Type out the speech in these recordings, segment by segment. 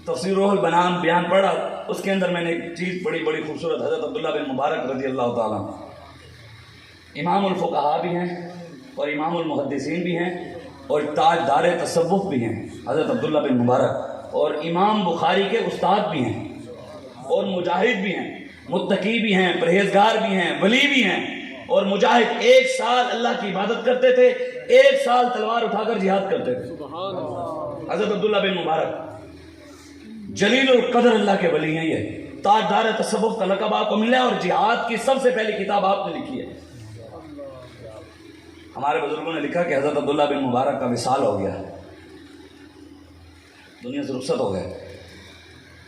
تفسیر روح البیان بیان پڑھا، اس کے اندر میں نے ایک چیز پڑھی بڑی خوبصورت، حضرت عبداللہ بن مبارک رضی اللہ تعالیٰ امام الفقہاء بھی ہیں اور امام المحدثین بھی ہیں اور تاج دار تصوف بھی ہیں حضرت عبداللہ بن مبارک، اور امام بخاری کے استاد بھی ہیں اور مجاہد بھی ہیں، متقی بھی ہیں، پرہیزگار بھی ہیں، ولی بھی ہیں۔ اور مجاہد 1 سال اللہ کی عبادت کرتے تھے، 1 سال تلوار اٹھا کر جہاد کرتے تھے۔ حضرت عبداللہ بن مبارک جلیل القدر اللہ کے ولی ہیں، یہ تاجدار تصوف کا لقب آپ کو ملا، اور جہاد کی سب سے پہلی کتاب آپ نے لکھی ہے۔ ہمارے بزرگوں نے لکھا کہ حضرت عبداللہ بن مبارک کا وصال ہو گیا، دنیا سے رخصت ہو گئے،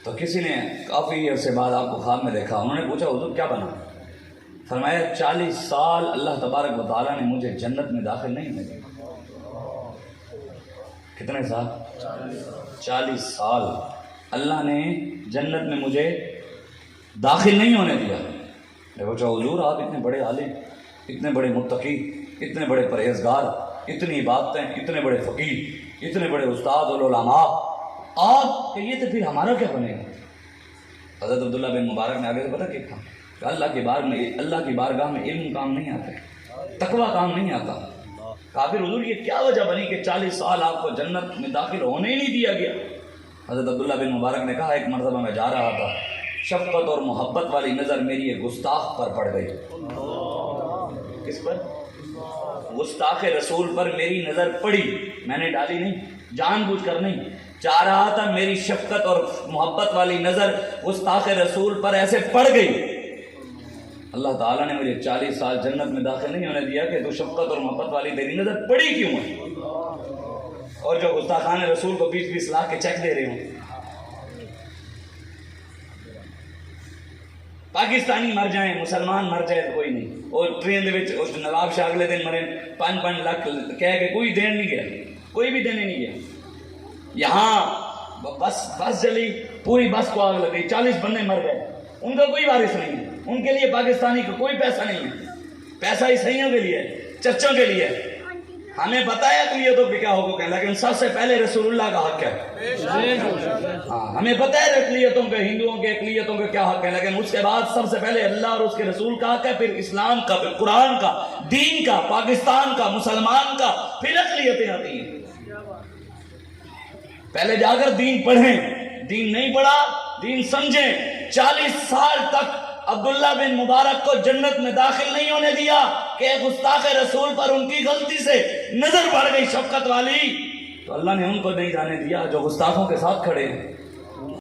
تو کسی نے کافی عرصے بعد آپ کو خواب میں دیکھا، انہوں نے پوچھا حضور کیا بنا؟ فرمایا 40 سال اللہ تبارک و تعالیٰ نے مجھے جنت میں داخل نہیں ہونے دیا۔ کتنے سال؟ 40 سال اللہ نے جنت میں مجھے داخل نہیں ہونے دیا۔ میں پوچھا حضور آپ اتنے بڑے عالم، اتنے بڑے متقی، اتنے بڑے پرہیزگار، اتنی عبادتیں، اتنے بڑے فقیہ، اتنے بڑے استاد العلماء، آپ کہیے تو پھر ہمارا کیا بنے گا؟ حضرت عبداللہ بن مبارک نے آگے سے پتہ کیا کہا کہ اللہ کی بارگاہ میں علم کام نہیں آتا، تقوی کام نہیں آتا۔ کہا پھر حضور یہ کیا وجہ بنی کہ 40 سال آپ کو جنت میں داخل ہونے ہی نہیں دیا گیا؟ حضرت عبداللہ بن مبارک نے کہا ایک مرتبہ میں جا رہا تھا، شفقت اور محبت والی نظر میری ایک گستاخ پر پڑ گئی۔ کس پر؟ گستاخ رسول پر میری نظر پڑی، میں نے ڈالی نہیں، جان بوجھ کر نہیں، چاہ رہا تھا میری شفقت اور محبت والی نظر گستاخ رسول پر ایسے پڑ گئی۔ اللہ تعالیٰ نے مجھے 40 سال جنت میں داخل نہیں ہونے دیا کہ تو شفقت اور محبت والی تیری نظر پڑی کیوں ہے؟ اور جو گستاخان رسول کو 20-20 لاکھ کے چیک دے رہے ہوں۔ پاکستانی مر جائیں، مسلمان مر جائے تو کوئی نہیں، اور ٹرین دے وچ اس نواب شاہ اگلے دن مرے 5-5 لاکھ کہہ کے کوئی دین نہیں گیا، کوئی بھی دینے نہیں گیا۔ یہاں بس چلی، پوری بس کو آگ لگ گئی، 40 بندے مر گئے، ان کا کوئی وارث نہیں ہے، ان کے لیے پاکستانی کا کوئی پیسہ نہیں ہے، پیسہ عیسائیوں کے لیے، چرچوں کے لیے۔ ہمیں پتہ ہے اقلیتوں پہ کیا حقوق ہے، لیکن سب سے پہلے رسول اللہ کا حق ہے۔ ہاں ہمیں پتہ ہے اقلیتوں کے، ہندوؤں کے اقلیتوں کے کیا حق ہے، لیکن اس کے بعد سب سے پہلے اللہ اور اس کے رسول کا حق ہے، پھر اسلام کا، پھر قرآن کا، دین کا، پاکستان کا، مسلمان کا، پھر اقلیتیں آتی ہیں۔ پہلے جا کر دین پڑھیں، دین نہیں پڑھا دین سمجھیں۔ 40 سال تک عبداللہ بن مبارک کو جنت میں داخل نہیں ہونے دیا کہ گستاخ رسول پر ان کی غلطی سے نظر پڑ گئی شفقت والی، تو اللہ نے ان کو نہیں جانے دیا جو گستاخوں کے ساتھ کھڑے ہیں۔